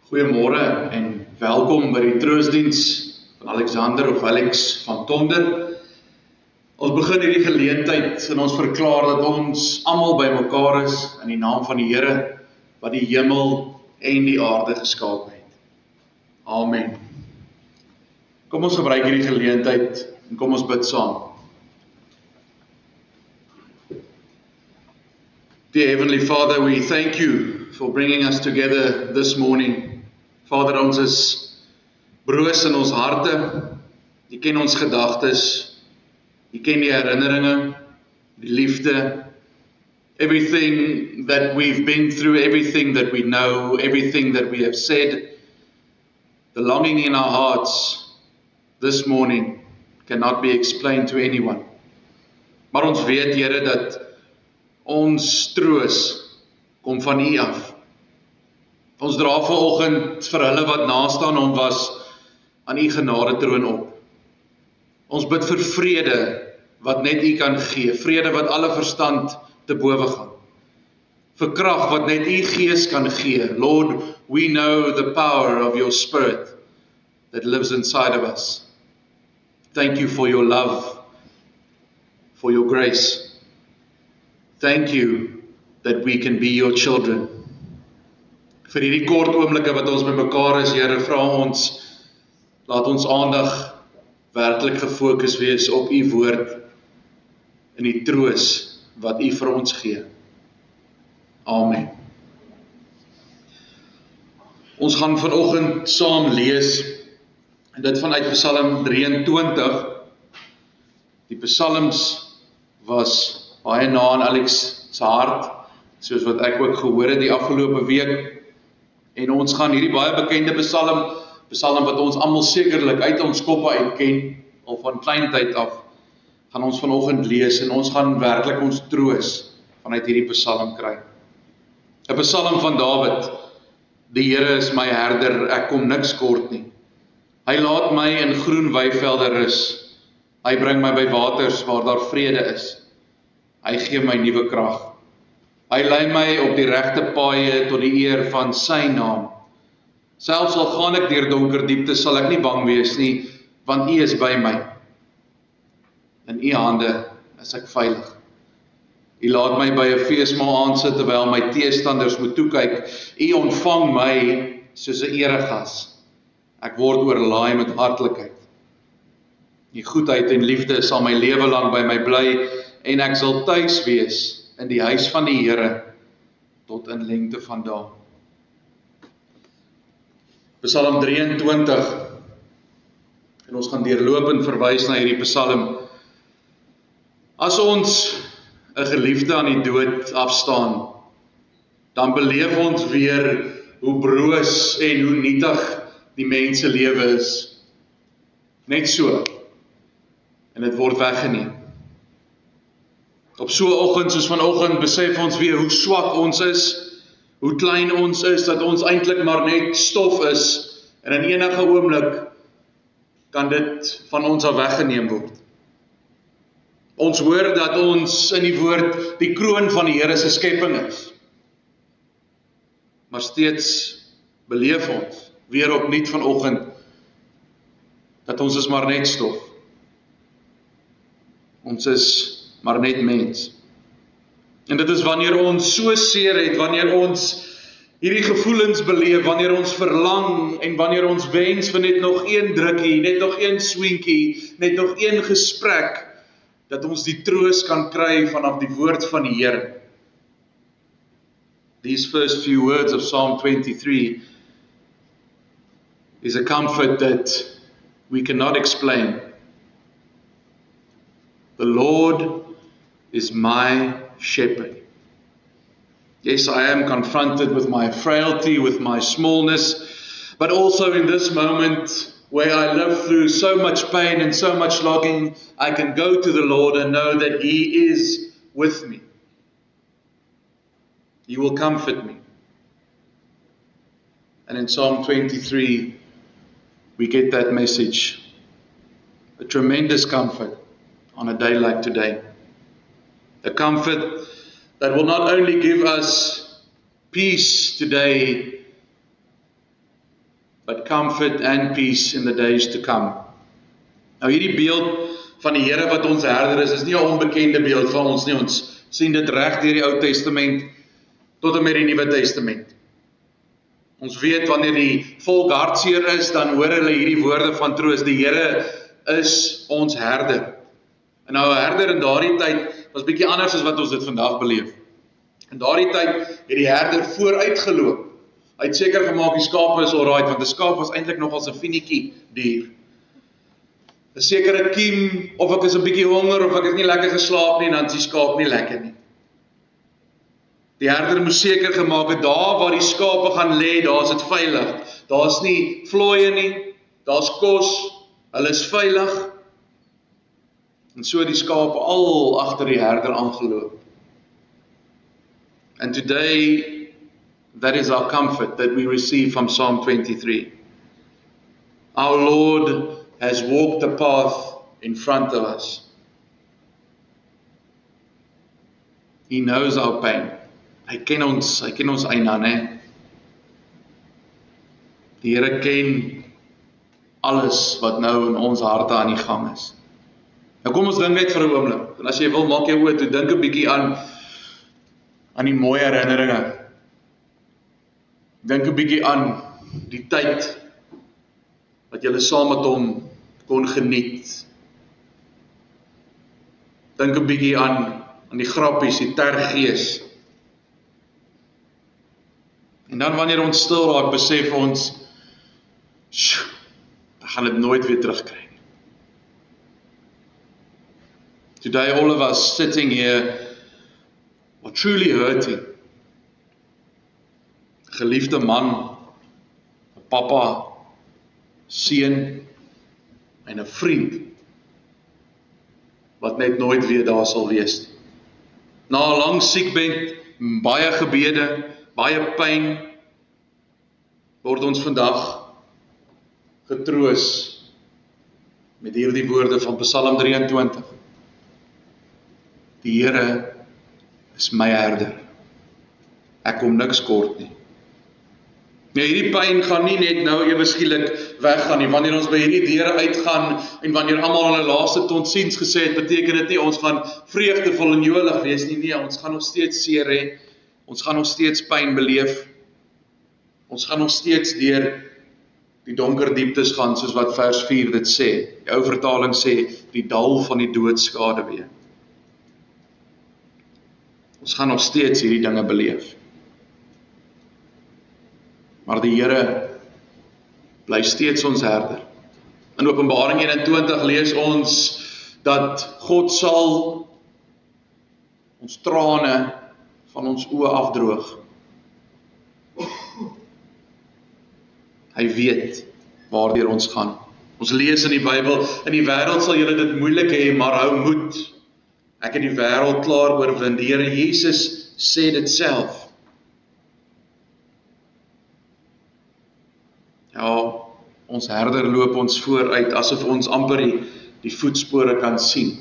Goeiemôre en welkom by die troostdiens van Alexander of Alex van Tonder. Ons begin hierdie geleentheid en ons verklaar dat ons almal by mekaar is in die naam van die Here wat die hemel en die aarde geskaap het. Amen. Kom ons gebruik hierdie geleentheid en kom ons bid saam. Dear Heavenly Father, we thank you for bringing us together this morning. Vader, ons is broos in ons harte, U ken ons gedagtes, U ken die herinneringe, die liefde, everything that we've been through, everything that we know, everything that we have said, the longing in our hearts this morning cannot be explained to anyone. Maar ons weet, Here, dat ons troos kom van U af. Ons dra vanoggend vir hulle wat naastaan hom was aan U genadetroon op. Ons bid vir vrede wat net U kan gee, vrede wat alle verstand te bowe gaan. Vir krag wat net U Gees kan gee. Lord, we know the power of your Spirit that lives inside of us. Thank you for your love, for your grace. Thank you that we can be your children. Vir hierdie kort oomblikke wat ons by mekaar is, Here, vra ons, laat ons aandag werklik gefokus wees op U woord en die troos wat U vir ons gee. Amen. Ons gaan vanoggend saam lees, en dit vanuit Psalm 23. Die psalms was baie na aan Alex se hart, soos wat ek ook gehoor het die afgelope week. En ons gaan hierdie baie bekende psalm wat ons almal sekerlik uit ons koppe uitken, al van klein tyd af, gaan ons vanoggend lees en ons gaan werklik ons troos vanuit hierdie psalm kry. 'n Psalm van Dawid. Die Here is my herder, ek kom niks kort nie. Hy laat my in groen weivelde rus. Hy bring my by waters waar daar vrede is. Hy gee my nuwe krag. Hy lei my op die regte paaie tot die eer van sy naam. Selfs al gaan ek deur donker diepte, sal ek nie bang wees nie, want U is by my. In U hande is ek veilig. U laat my by 'n feesmaal aansit terwyl my teestanders moet toekyk. U ontvang my soos 'n eregas. Ek word oorlaai met hartlikheid. U goedheid en liefde sal my lewe lank by my bly en ek sal tuis wees in die huis van die Here tot in lengte van dae. Psalm 23, en ons gaan deurlopend verwys na hierdie psalm. As ons 'n geliefde aan die dood afstaan, dan beleef ons weer hoe broos en hoe nietig die mense lewe is. Net so, en dit word weggeneem. Op so 'n oggend soos vanoggend besef ons weer hoe swak ons is, hoe klein ons is, dat ons eintlik maar net stof is, en in enige oomblik kan dit van ons af weggeneem word. Ons hoor dat ons in die woord die kroon van die Here se skepping is. Maar steeds beleef ons weer opnuut vanoggend dat ons is maar net stof. Ons is maar net mens. En dit is wanneer ons so seer het, wanneer ons hierdie gevoelens beleef, wanneer ons verlang en wanneer ons wens vir net nog een drukkie, net nog een swinkie, net nog een gesprek, dat ons die troos kan kry vanaf die woord van die Here. These first few words of Psalm 23 is a comfort that we cannot explain. The Lord is my shepherd. Yes, I am confronted with my frailty, with my smallness, but also in this moment where I live through so much pain and so much longing, I can go to the Lord and know that He is with me. He will comfort me. And in Psalm 23, we get that message. A tremendous comfort on a day like today. A comfort that will not only give us peace today, but comfort and peace in the days to come. Nou hierdie beeld van die Here wat ons herder is nie 'n onbekende beeld van ons nie. Ons sien dit reg deur die Ou Testament tot en met die Nuwe Testament. Ons weet wanneer die volk hartseer is, dan hoor hulle hierdie woorde van troos. Die Here is ons herder. En nou 'n herder in daardie tyd was bietjie anders as wat ons dit vandag beleef. In daardie tyd het die herder vooruitgeloop. Hy het seker gemaak die skape is alright, want 'n skaap was eintlik nog as 'n finietjie dier. 'n Sekere kiem, of ek is 'n bietjie honger, of ek het nie lekker geslaap nie, dan is die skaap nie lekker nie. Die herder moes seker gemaak het, daar waar die skape gaan lê, daar is dit veilig. Daar's nie vlooie nie, daar's kos, hulle is veilig. En so het die skape al agter die herder aangeloop. And today, that is our comfort that we receive from Psalm 23. Our Lord has walked the path in front of us. He knows our pain. Hy ken ons eina, né? Die Here ken alles wat nou in ons harte aan die gang is. Nou kom ons dink net vir 'n oomblik. En as jy wil, maak jou oë toe, dink 'n bietjie aan die mooi herinneringe. Dink 'n bietjie aan die tyd wat jy saam met hom kon geniet. Dink 'n bietjie aan die grappies, die terggees. En dan wanneer ons stil raak, besef ons, dan gaan dit nooit weer terugkry. Today all of us sitting here are truly hurting. Geliefde man, 'n papa, seun en 'n vriend wat net nooit weer daar sal wees. Na 'n lang siekbed, baie gebede, baie pyn, word ons vandag getroos met hierdie woorde van Psalm 23. Die Here is my herder. Ek kom niks kort nie. Nee, hierdie pyn gaan nie net nou ewe skielik weggaan nie. Wanneer ons by hierdie deure uitgaan en wanneer almal hulle laaste totsiens gesê het, beteken dit nie ons gaan vreugdevol en jolig wees nie. Nee, ons gaan nog steeds seer hê. Ons gaan nog steeds pyn beleef. Ons gaan nog steeds deur die donker dieptes gaan, soos wat vers 4 dit sê. Die ou vertaling sê, die dal van die doodskade weer. Ons gaan nog steeds hierdie dinge beleef. Maar die Here bly steeds ons herder. In Openbaring 21 lees ons dat God sal ons trane van ons oë afdroog. Hy weet waardeur ons gaan. Ons lees in die Bybel, in die wêreld sal julle dit moeilik hê, maar hou moed. Ek het die wêreld klaar oorwin. Die Here Jesus sê dit self. Ja, ons herder loop ons vooruit, asof ons amper die voetspore kan sien.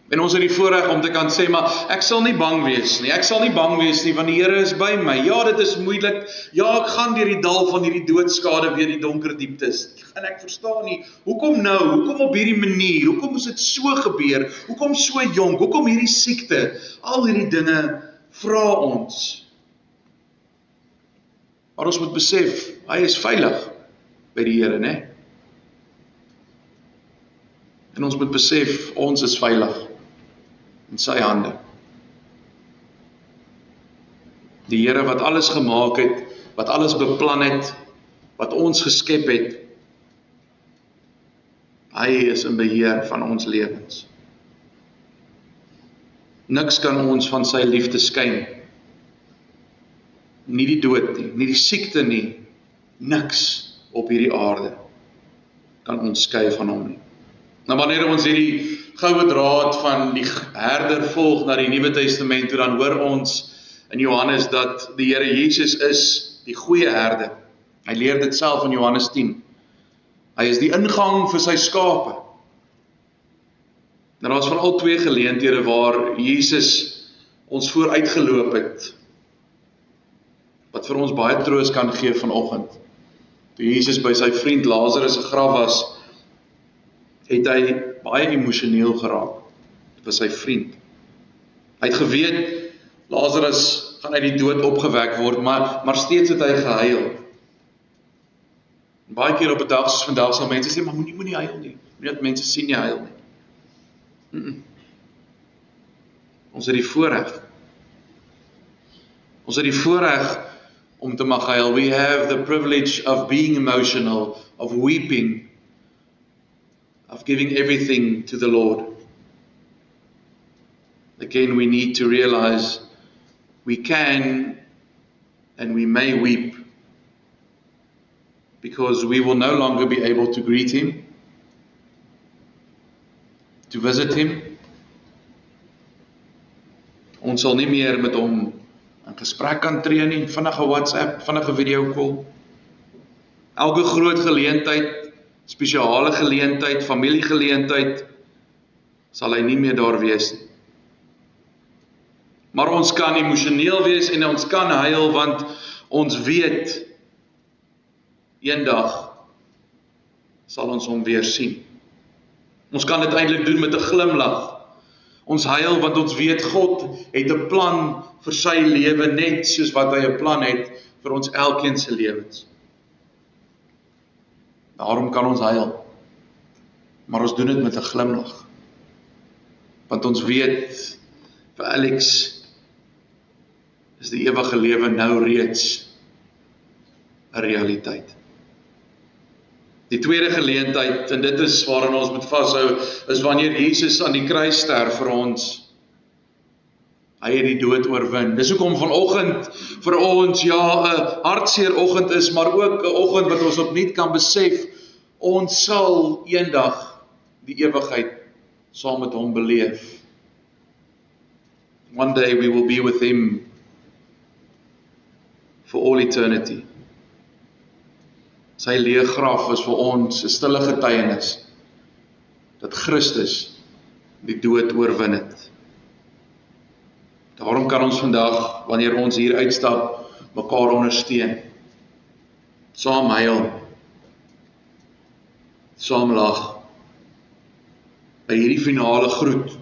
En ons het die voorreg om te kan sê, maar ek sal nie bang wees nie, want die Here is by my. Ja, dit is moeilik, ja, ek gaan deur die dal van hierdie doodskade weer die donker dieptes. En ek verstaan nie, hoekom nou, hoekom op hierdie manier, hoekom is dit so gebeur, hoekom so jonk, hoekom hierdie siekte, al hierdie dinge vra ons. Maar ons moet besef, hy is veilig by die Here, né? En ons moet besef, ons is veilig in sy hande. Die Here wat alles gemaak het, wat alles beplan het, wat ons geskep het, hy is in beheer van ons lewens. Niks kan ons van sy liefde skei. Nie die dood nie, nie die siekte nie, niks op hierdie aarde kan ons skei van hom nie. Nou wanneer ons hierdie goue draad van die herder volg na die Nuwe Testament toe, dan hoor ons in Johannes dat die Here Jesus is die goeie herder. Hy leer dit self in Johannes 10. Hy is die ingang vir sy skape. Nou daar is veral 2 geleenthede waar Jesus ons vooruitgeloop het. wat vir ons baie troos kan gee vanoggend. Toe Jesus by sy vriend Lazarus se graf was, het hy baie emosioneel geraak. Dit was sy vriend. Hy het geweet, Lazarus gaan uit die dood opgewek word, maar steeds het hy gehuil. Baie keer op 'n dag soos vandag sal mense sê, maar moenie huil nie. Moenie dat mense sien jy huil nie. Ons het die voorreg. Ons het die voorreg om te mag huil. We have the privilege of being emotional, of weeping, of giving everything to the Lord. Again, we need to realize we can and we may weep because we will no longer be able to greet Him, to visit Him. Ons sal nie meer met Hom in gesprek kan tree nie, vinnige WhatsApp, vinnige video call. Elke groot geleentheid, spesiale geleentheid, familiegeleentheid, sal hy nie meer daar wees nie. Maar ons kan emosioneel wees en ons kan huil, want ons weet, eendag sal ons Hom weer sien. Ons kan dit eintlik doen met 'n glimlag. Ons huil want ons weet God het 'n plan vir sy lewe, net soos wat hy 'n plan het vir ons elkeen se lewens. Daarom kan ons huil. Maar ons doen dit met 'n glimlag. Want ons weet, vir Alex is die ewige lewe nou reeds 'n realiteit. Die tweede geleentheid, en dit is waarin ons moet vashou, is wanneer Jesus aan die kruis sterf vir ons. Hy het die dood oorwin. Dis hoekom vanoggend vir ons, 'n hartseer oggend is, maar ook 'n oggend wat ons opnuut kan besef, ons sal eendag die ewigheid saam met Hom beleef. One day we will be with Him for all eternity. Sy leë graf is vir ons 'n stille getuienis dat Christus die dood oorwin het. Daarom kan ons vandag, wanneer ons hier uitstap, mekaar ondersteun, saam huil, saam lag, by hierdie finale groet,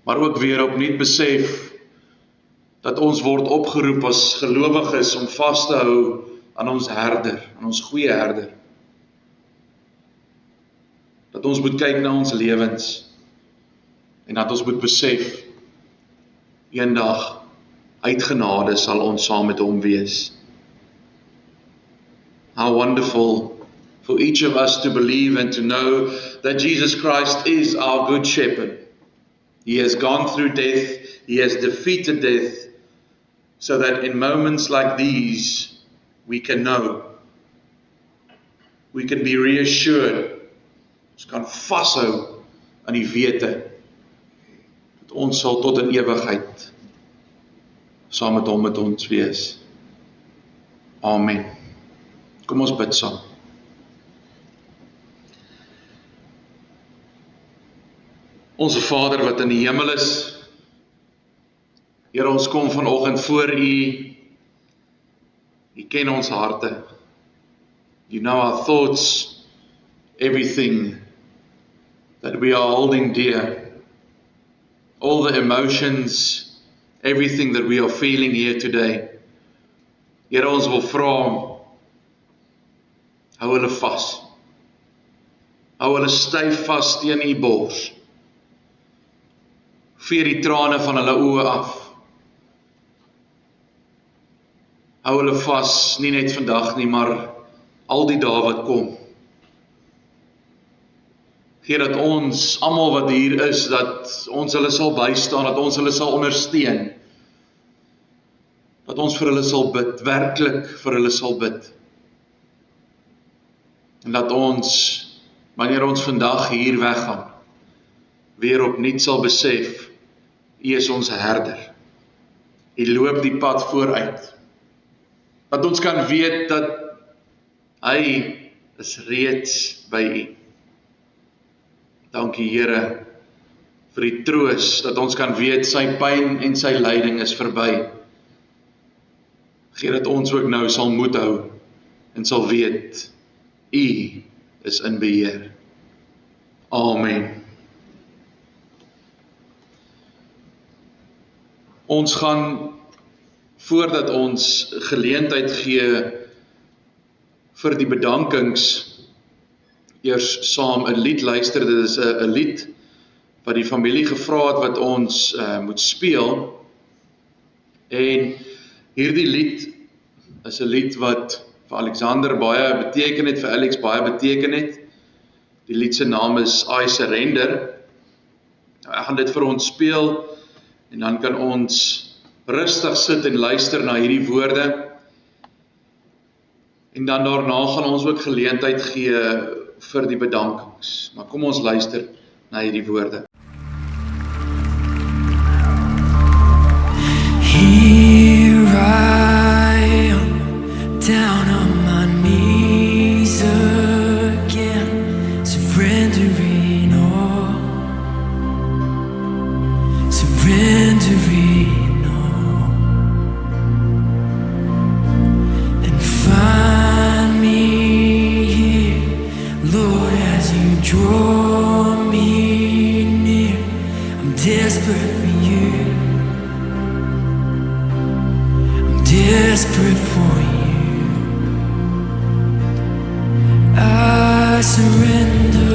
maar ook weer opnuut besef dat ons word opgeroep as gelowiges om vas te hou aan ons herder, aan ons goeie herder. Dat ons moet kyk na ons lewens en dat ons moet besef, eendag uit genade sal ons saam met Hom wees. How wonderful for each of us to believe and to know that Jesus Christ is our good shepherd. He has gone through death, He has defeated death, so that in moments like these, we can know, we can be reassured, ons kan vashou aan die wete, dat ons sal tot in ewigheid saam met Hom met ons wees. Amen. Kom ons bid saam. Onse Vader wat in die hemel is, Here, ons kom vanoggend voor U. U ken ons harte. You know our thoughts, everything that we are holding dear, all the emotions, everything that we are feeling here today. Here, ons wil vra, hou hulle vas. Hou hulle styf vas teen U bors. Veer die trane van hulle oë af. Hou hulle vas, nie net vandag nie, maar al die dae wat kom. Gee dat ons, almal wat hier is, dat ons hulle sal bystaan, dat ons hulle sal ondersteun. Dat ons vir hulle sal bid, werklik vir hulle sal bid. En dat ons, wanneer ons vandag hier weggaan, weer opnuut sal besef, U is ons herder. U loop die pad vooruit. Dat ons kan weet dat Hy is reeds by U. Dankie Here vir die troos, dat ons kan weet sy pyn en sy lyding is verby. Gee dat ons ook nou sal moed hou en sal weet, U is in beheer. Amen. Ons gaan, voordat ons geleentheid gee vir die bedankings, eers saam 'n lied luister. Dit is 'n lied wat die familie gevra het wat ons moet speel. En hierdie lied is 'n lied wat vir Alexander baie beteken het, vir Alex baie beteken het. Die lied se naam is I Surrender. Nou, ek gaan dit vir ons speel en dan kan ons rustig sit en luister na hierdie woorde. En dan daarna gaan ons ook geleentheid gee vir die bedankings. Maar kom ons luister na hierdie woorde. Here I am, down on my knees again, surrendering all, surrendering all, and find me here, Lord, as you draw me near. I'm desperate for you. Desperate for you, I surrender.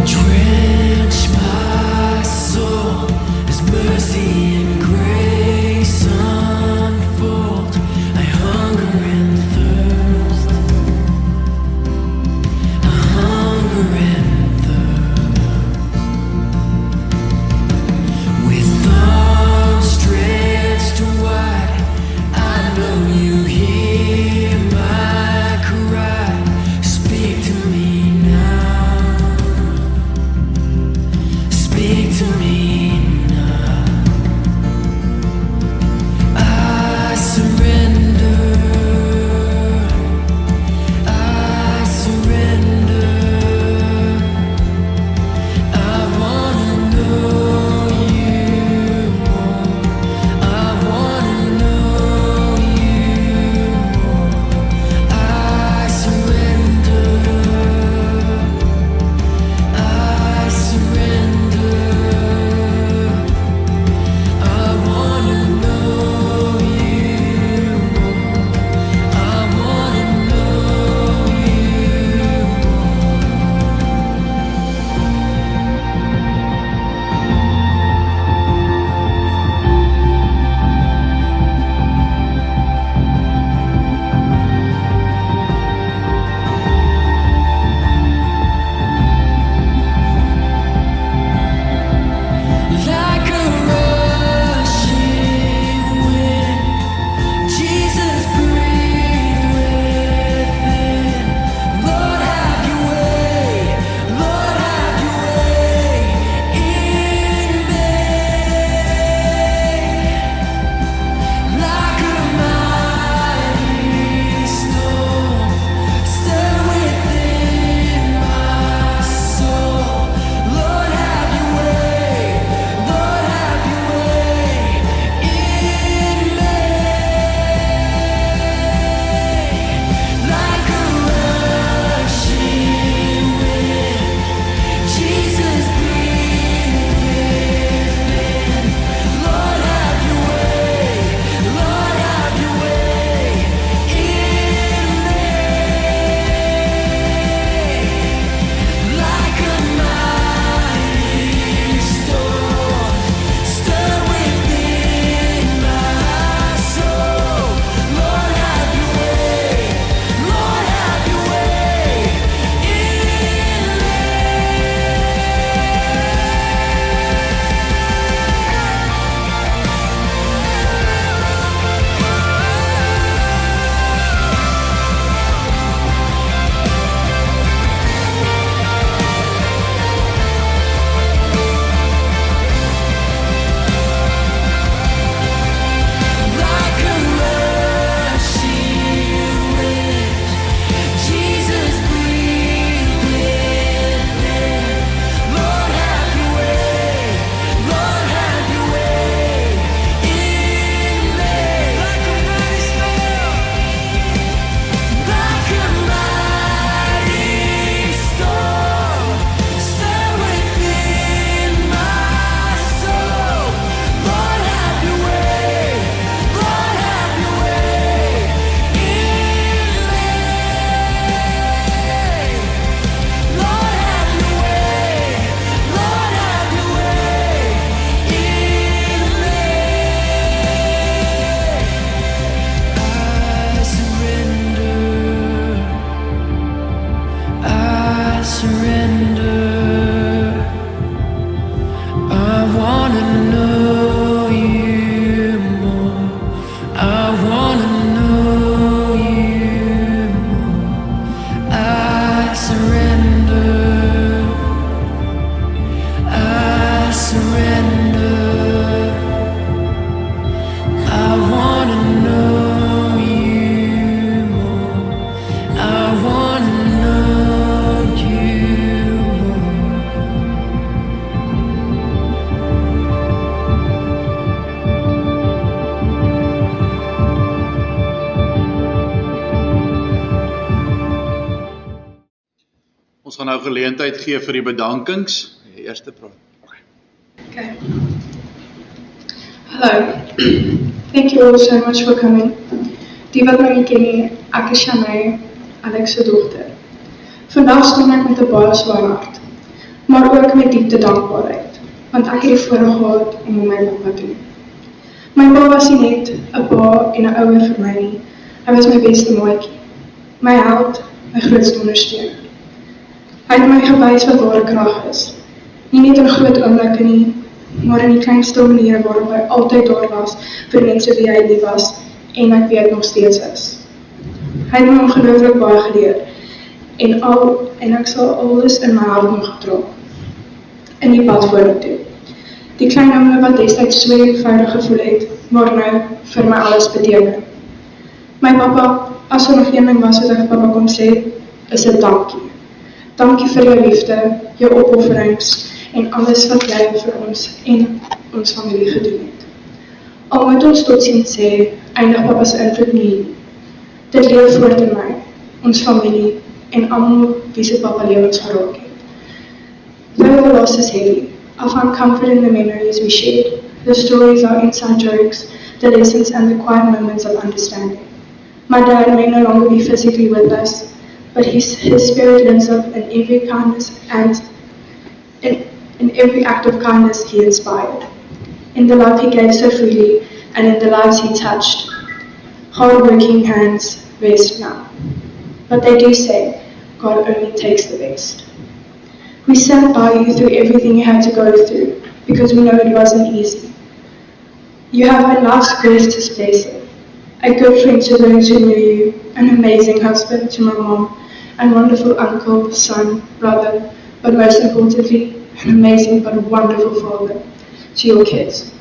Drench my soul as mercy and grace unfold. I hunger and thirst. wanna know you more. I wanna know you more. Ons gaan nou geleentheid gee vir die bedankings. Die eerste praat. Okay. Hello. Thank you all so much for coming. Die wat my nie ken nie, ek is Shanae, Alex se dogter. Vandag staan ek met 'n baie swaar hart, maar ook met diepte dankbaarheid, want ek het die voorreg gehad om my pappa te doen. My pa was nie net 'n pa en 'n ouer vir my nie, hy was my beste maatjie, my held, my grootste ondersteuner. Hy het my gewys wat ware krag is. Nie net in groot oomblikke nie, maar in die kleinste maniere waarop hy altyd daar was vir mense wie hy lief was en ek weet nog steeds is. Hy het my ongelooflik baie geleer en ek sal alles in my hart nog dra in die pad vorentoe. Die klein jonge wat destyds so eenvoudig gevoel het, maar nou vir my alles beteken. My pappa, as er nog een ding was wat ek pappa kon sê, is 'n dankie. Dankie vir jou liefde, jou opofferings en alles wat jy vir ons en ons familie gedoen het. Al moet ons totsiens sê, eindig pappa se invloed nie. Dit leef voort in my, ons familie en almal wie se pappa lewens geraak het. Though the loss is heavy, I find comfort in the memories we shared, the stories, our inside jokes, the lessons and the quiet moments of understanding. My dad may no longer be physically with us, but his spirit lives up in every kindness and in every act of kindness he inspired, in the love he gave so freely and in the lives he touched. Hard-working hands rest now, but they do say God only takes the best. We sat by you through everything you had to go through because we know it wasn't easy. You have been life's greatest blessing, a good friend to those who knew you, an amazing husband to my mom, and wonderful uncle, son, brother, but most importantly, an amazing but wonderful father to your kids.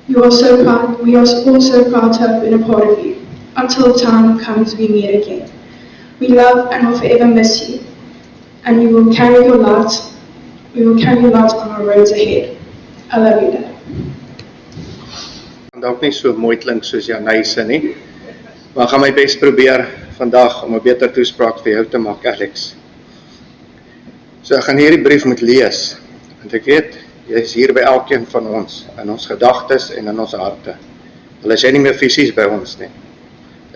We are so proud to have been a part of you. Until time comes we meet again. We love and will forever miss you, and we will carry your light on our roads ahead. I love you, Dad. Dalk nie so mooi klink soos Janay se nie, maar gaan my bes probeer vandag om 'n beter toespraak vir jou te maak, Alex. So ek gaan hierdie brief moet lees, want ek weet, jy is hier by elkeen van ons, in ons gedagtes en in ons harte. Al is jy nie meer fisies by ons nie.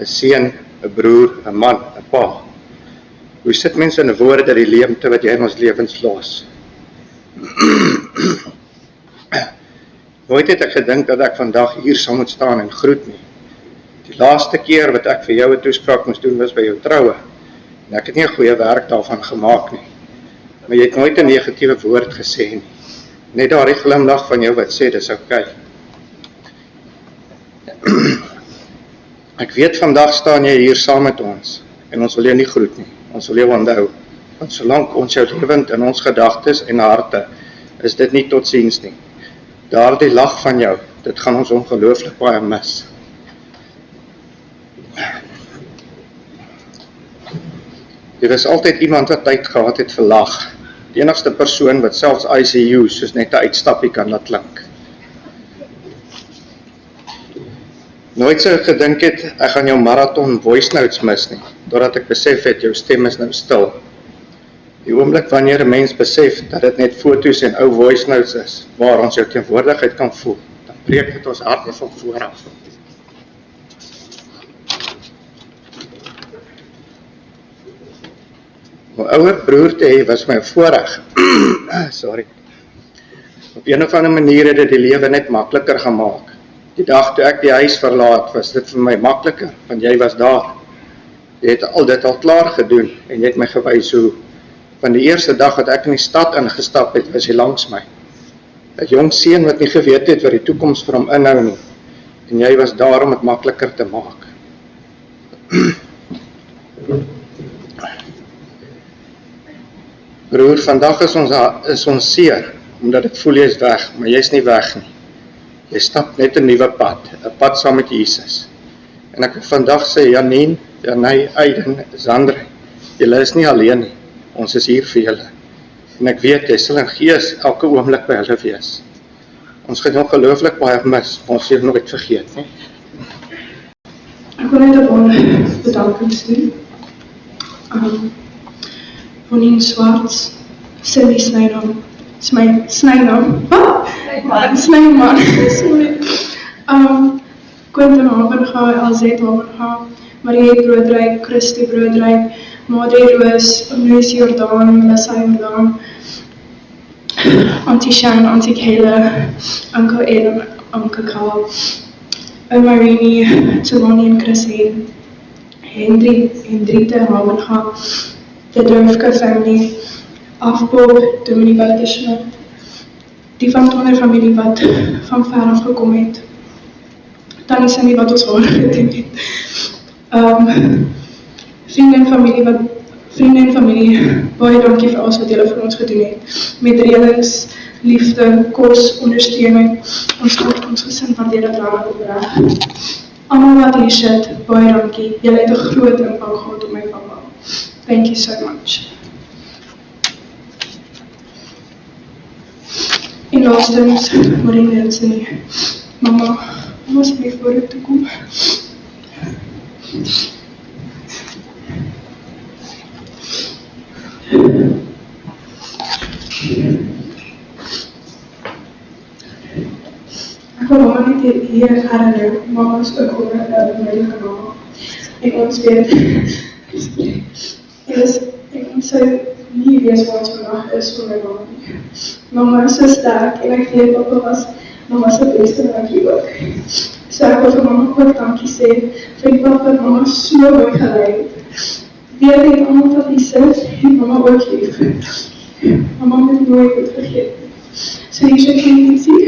'n seun, 'n broer, 'n man, 'n pa. Hoe sit mense in woorde die leemte wat jy in ons lewens los? Nooit het ek gedink dat ek vandag hier sal moet staan en groet nie. Die laaste keer wat ek vir jou 'n toespraak moes doen was by jou troue, en ek het nie 'n goeie werk daarvan gemaak nie. Maar jy het nooit 'n negatiewe woord gesê nie. Net daardie glimlag van jou wat sê, dis oukei. Ek weet vandag staan jy hier saam met ons, en ons wil jou nie groet nie, ons wil jou onthou, want solank ons jou lewend in ons gedagtes en harte, is dit nie totsiens nie. Daardie lag van jou, dit gaan ons ongelooflik baie mis. Jy was altyd iemand wat tyd gehad het vir lag, die enigste persoon wat selfs ICU soos net 'n uitstappie kan laat klink. Nooit sou ek gedink het, ek gaan jou marathon voice notes mis nie, doordat ek besef het, jou stem is nou stil. Die oomblik wanneer 'n mens besef, dat dit net foto's en ou voice notes is, waar ons jou teenwoordigheid kan voel, dan breek dit ons harte van vooraf. My ouer broer te hê was my voorreg. Sorry. Op een of ander manier het dit die lewe net makliker gemaak. Die dag toe ek die huis verlaat, was dit vir my makliker, want jy was daar. Jy het al dit al klaar gedoen, en jy het my gewys hoe. Van die eerste dag wat ek in die stad ingestap het, was jy langs my. 'n jong seun wat nie geweet het wat die toekoms vir hom inhou nie, en jy was daar om dit makliker te maak. Broer, vandag is ons seer, omdat ek voel jy is weg, maar jy is nie weg nie. Jy stap net 'n nuwe pad, 'n pad saam met Jesus. En ek wil vandag sê, Janine, Janay, Aiden, Zandre, julle is nie alleen nie, ons is hier vir julle. En ek weet, jy sal in gees elke oomblik by hulle wees. Ons gaan ongelooflik baie mis, ons sal nooit vergeet nie. Ek wil net 'n baie bedankings doen. Vonien Swarts, Cindy Snyman, Snyman, sorry. Quentin Havenga, LZ Havenga, Marie Broodryk, Christy Broodryk, Madre Roos, Louis Jordaan, Melissa Jordaan, Auntie Shan, Auntie Kayla, Uncle Adam, Uncle Carl, Marini, Giovanni en Christine, Hendrita Havenga, the Durfke family, Afbo, Dominee Walter Schmidt, die van Toner familie wat van ver af gekom het, Tannie Cindy wat ons haar gedoen het, vriende en familie, baie dankie vir alles wat julle vir ons gedoen het, met reëlings, liefde, kos, ondersteuning, ons God, ons gesin waardeer dit raak opreg. Almal wat hier sit, baie dankie, julle het 'n groot impak gehad op my papa. Thank you so much. En laastens, Maureen Nelson, mama, asseblief voor u toe kom. Ek wil mama net hier herinner, mama is ook oor moeilike mama. En ons weet, ek sou nie weet wat ons vandag is vir my mama nie. Mama is so sterk en ek weet papa was mama se beste dankie ook. So ek wil vir mama ook dankie sê vir die papa en mama so mooi gelei. Weet ek almal wat hier sit, en mama ook lief. Mama moet nooit goed vergeet. So hier is 'n kindie.